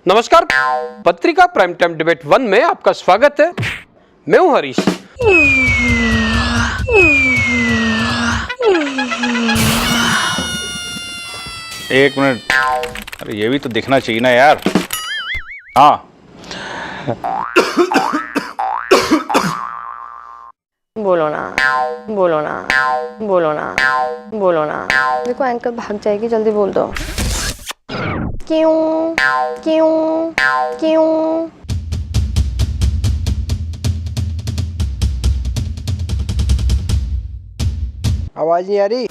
नमस्कार, पत्रिका prime time debate 1 में आपका स्वागत है। मैं हूं हरीश। एक मिनट, अरे ये भी तो दिखना चाहिए ना यार। हाँ, बोलो ना, बोलो ना, बोलो ना, बोलो ना। देखो एंकर भाग जाएगी, जल्दी बोल दो। क्यों क्यों क्यों? आवाज नहीं आ रही।